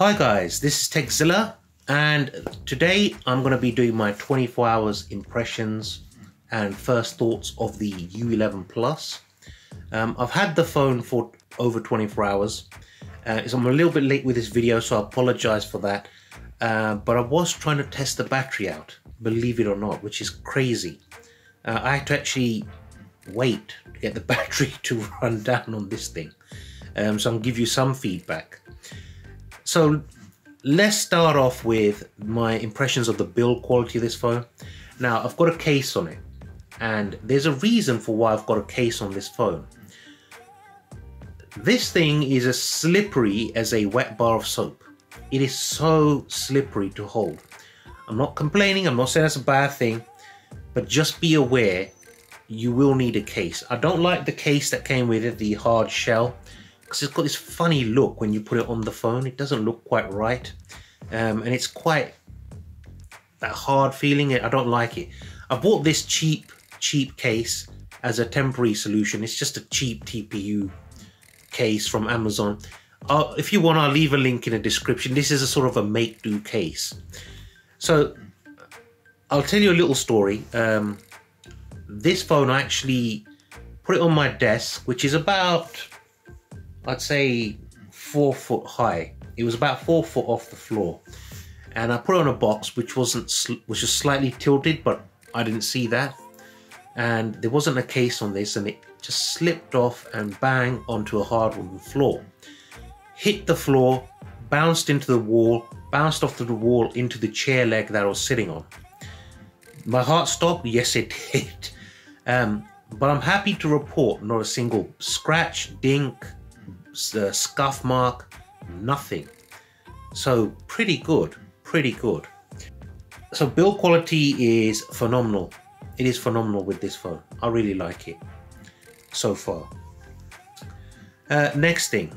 Hi guys, this is Zilla, and today I'm going to be doing my 24 hours impressions and first thoughts of the U11 Plus. I've had the phone for over 24 hours, so I'm a little bit late with this video, so I apologize for that. But I was trying to test the battery out, believe it or not, which is crazy. I had to actually wait to get the battery to run down on this thing. So I'll give you some feedback. So let's start off with my impressions of the build quality of this phone. Now I've got a case on it, and there's a reason for why I've got a case on this phone. This thing is as slippery as a wet bar of soap. It is so slippery to hold. I'm not complaining, I'm not saying that's a bad thing, but just be aware you will need a case. I don't like the case that came with it, the hard shell, because it's got this funny look when you put it on the phone. It doesn't look quite right, and it's quite that hard feeling. I don't like it. I bought this cheap case as a temporary solution. It's just a cheap TPU case from Amazon. If you want, I'll leave a link in the description. This is a sort of a make-do case. So I'll tell you a little story. This phone, I actually put it on my desk, which is about, I'd say, 4 foot high. It was about 4 foot off the floor, and I put it on a box which was just slightly tilted, but I didn't see that, and there wasn't a case on this, and it just slipped off and bang onto a hard wooden floor. Hit the floor, bounced into the wall, bounced off to the wall into the chair leg that I was sitting on. My heart stopped. Yes, it did. But I'm happy to report not a single scratch, dink, scuff mark, nothing. So pretty good, pretty good. So build quality is phenomenal. It is phenomenal with this phone. I really like it so far. Next thing,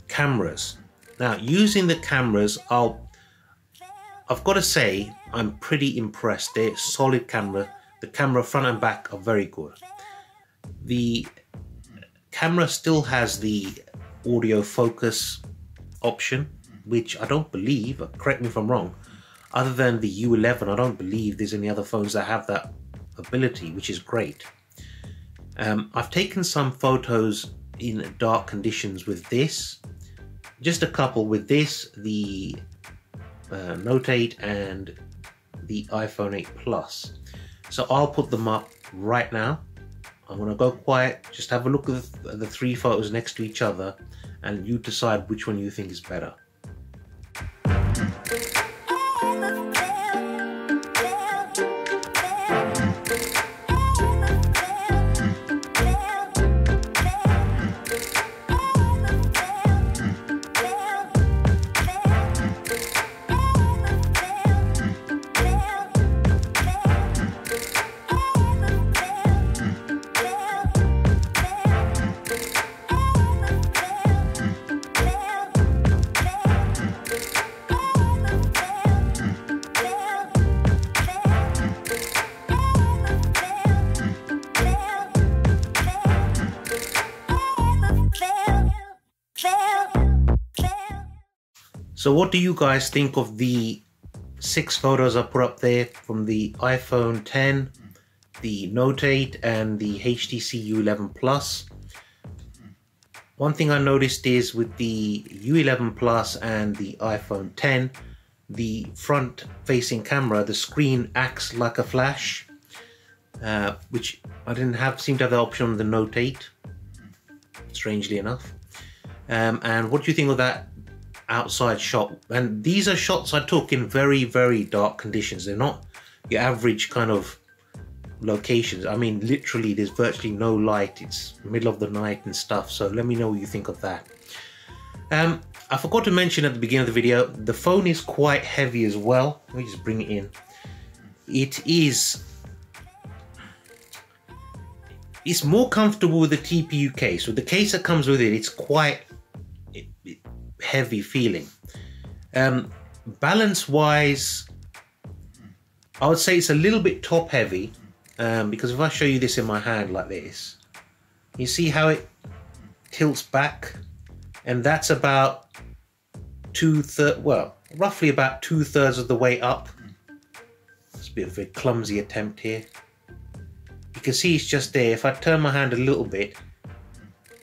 cameras. Now, using the cameras, I've got to say I'm pretty impressed. They're solid camera. The camera front and back are very good. The camera still has the audio focus option, which I don't believe, correct me if I'm wrong, other than the U11, I don't believe there's any other phones that have that ability, which is great. I've taken some photos in dark conditions with this, just a couple with this, the Note 8 and the iPhone 8 Plus. So I'll put them up right now. I'm gonna go quiet, just have a look at the 3 photos next to each other, and you decide which one you think is better. So what do you guys think of the 6 photos I put up there from the iPhone 10, the Note 8 and the HTC U11 Plus? One thing I noticed is with the U11 Plus and the iPhone 10, the front facing camera, the screen acts like a flash, which I didn't seem to have the option on the Note 8, strangely enough. And what do you think of that outside shot? And these are shots I took in very, very dark conditions. They're not your average kind of locations. I mean, literally there's virtually no light. It's middle of the night and stuff. So let me know what you think of that. I forgot to mention at the beginning of the video, the phone is quite heavy as well. Let me just bring it in. It's more comfortable with the TPU case. With the case that comes with it, it's quite heavy feeling. Balance wise, I would say it's a little bit top heavy, because if I show you this in my hand like this, you see how it tilts back, and that's about well, roughly about 2/3 of the way up. It's a bit of a clumsy attempt here. You can see it's just there. If I turn my hand a little bit,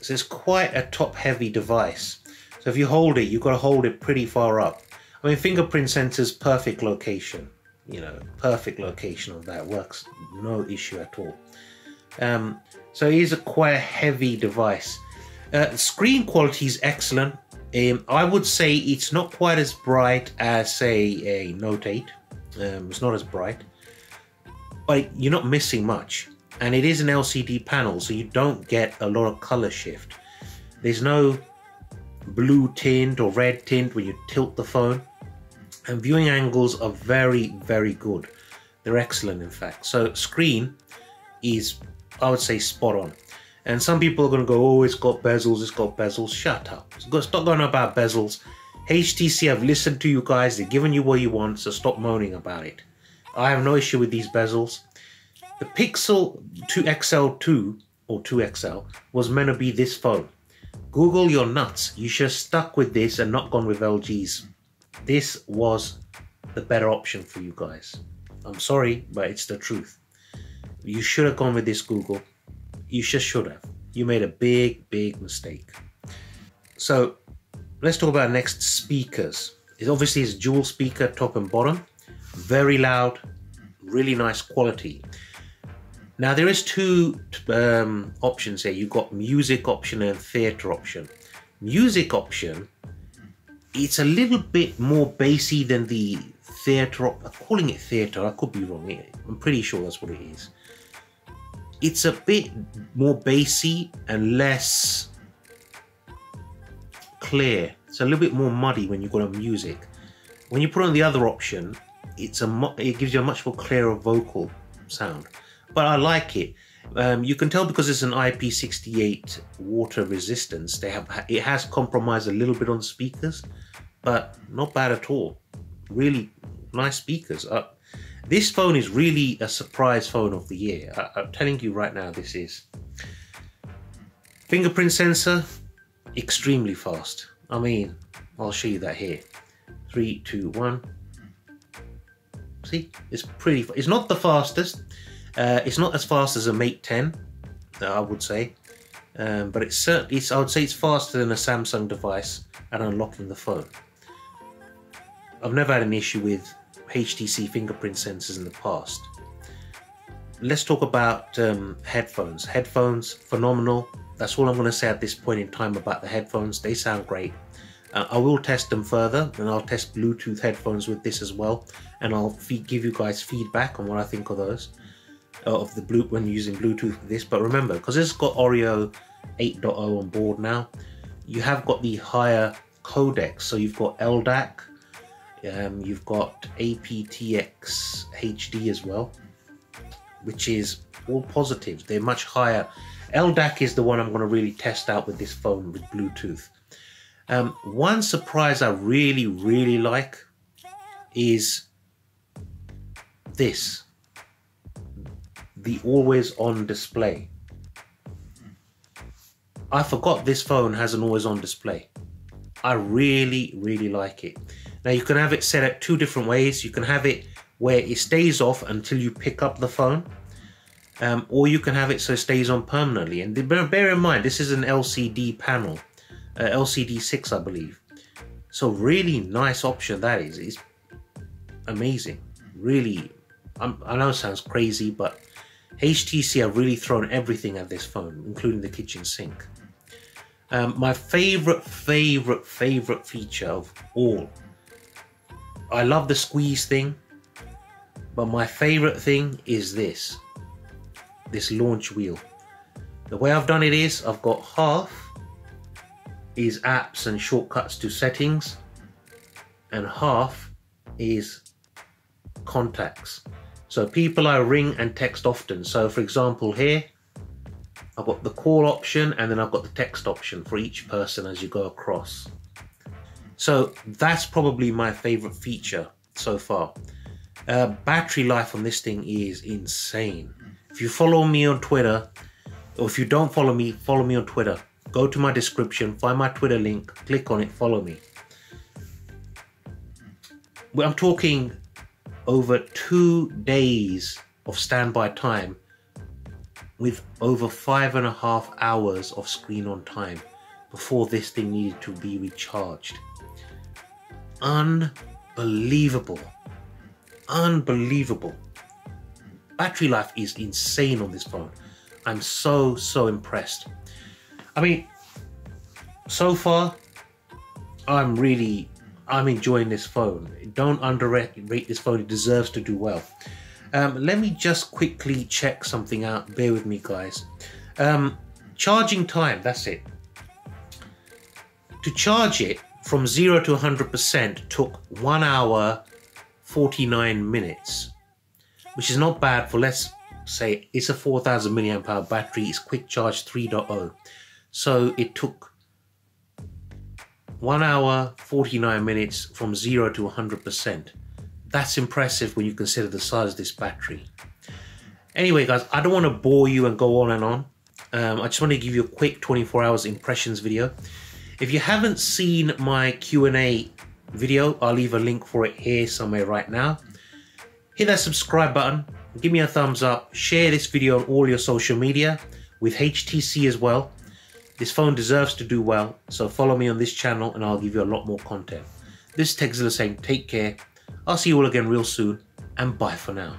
so it's quite a top-heavy device. So if you hold it, you've got to hold it pretty far up. I mean, fingerprint sensor's perfect location. You know, perfect location of that works, no issue at all. So it is quite a heavy device. Screen quality is excellent. I would say it's not quite as bright as, say, a Note 8. It's not as bright, but you're not missing much. And it is an LCD panel, so you don't get a lot of color shift. There's no blue tint or red tint when you tilt the phone. And viewing angles are very, very good. They're excellent, in fact. So screen is, I would say, spot on. And some people are going to go, oh, it's got bezels, it's got bezels. Shut up. Stop going about bezels. HTC have listened to you guys. They're giving you what you want, so stop moaning about it. I have no issue with these bezels. The Pixel 2 XL2 or 2XL was meant to be this phone. Google, you're nuts. You should have stuck with this and not gone with LG's. This was the better option for you guys. I'm sorry, but it's the truth. You should have gone with this, Google. You just should have. You made a big, big mistake. So let's talk about next speakers. Obviously it's dual speaker, top and bottom. Very loud, really nice quality. Now there is two options here. You've got music option and theater option. Music option, it's a little bit more bassy than the theater. I'm calling it theater, I could be wrong. I'm pretty sure that's what it is. It's a bit more bassy and less clear. It's a little bit more muddy when you've got a music. When you put on the other option, it gives you a much more clearer vocal sound. But I like it. You can tell because it's an IP68 water resistance. It has compromised a little bit on speakers, but not bad at all. Really nice speakers. This phone is really a surprise phone of the year. I'm telling you right now, this is. Fingerprint sensor, extremely fast. I mean, I'll show you that here. 3, 2, 1. See, it's pretty. It's not the fastest. It's not as fast as a Mate 10, I would say, but it's certainly. I would say it's faster than a Samsung device at unlocking the phone. I've never had an issue with HTC fingerprint sensors in the past. Let's talk about headphones. Headphones, phenomenal. That's all I'm going to say at this point in time about the headphones. They sound great. I will test them further, and I'll test Bluetooth headphones with this as well, and I'll give you guys feedback on what I think of those. When using Bluetooth with this. But remember, because it's got Oreo 8.0 on board now, you have got the higher codecs. So you've got LDAC, you've got aptX HD as well, which is all positives. They're much higher. LDAC is the one I'm going to really test out with this phone with Bluetooth. One surprise I really, really like is this. The always on display. I forgot this phone has an always on display. I really, really like it. Now you can have it set up two different ways. You can have it where it stays off until you pick up the phone, or you can have it so it stays on permanently. And bear in mind, this is an LCD panel, LCD 6, I believe. So really nice option that is. It's amazing. Really, I know it sounds crazy, but HTC have really thrown everything at this phone, including the kitchen sink. My favorite feature of all. I love the squeeze thing, but my favorite thing is this launch wheel. The way I've done it is, I've got half is apps and shortcuts to settings, and half is contacts. So people I ring and text often. So for example here, I've got the call option and then I've got the text option for each person as you go across. So that's probably my favorite feature so far. Battery life on this thing is insane. If you follow me on Twitter, or if you don't follow me on Twitter, go to my description, find my Twitter link, click on it, follow me. Well, I'm talking over 2 days of standby time with over 5.5 hours of screen on time before this thing needed to be recharged. Unbelievable. Unbelievable. Battery life is insane on this phone. I'm so impressed. I mean, so far, I'm enjoying this phone. Don't underrate this phone. It deserves to do well. Let me just quickly check something out. Bear with me, guys. Charging time, that's it. To charge it from 0 to 100% took 1 hour, 49 minutes, which is not bad for, let's say, it's a 4000 milliamp hour battery. It's quick charge 3.0. So it took 1 hour, 49 minutes from 0 to 100%. That's impressive when you consider the size of this battery. Anyway, guys, I don't want to bore you and go on and on. I just want to give you a quick 24 hours impressions video. If you haven't seen my Q&A video, I'll leave a link for it here somewhere right now. Hit that subscribe button, give me a thumbs up, share this video on all your social media with HTC as well. This phone deserves to do well, so follow me on this channel and I'll give you a lot more content. This is Zilla saying take care. I'll see you all again real soon, and bye for now.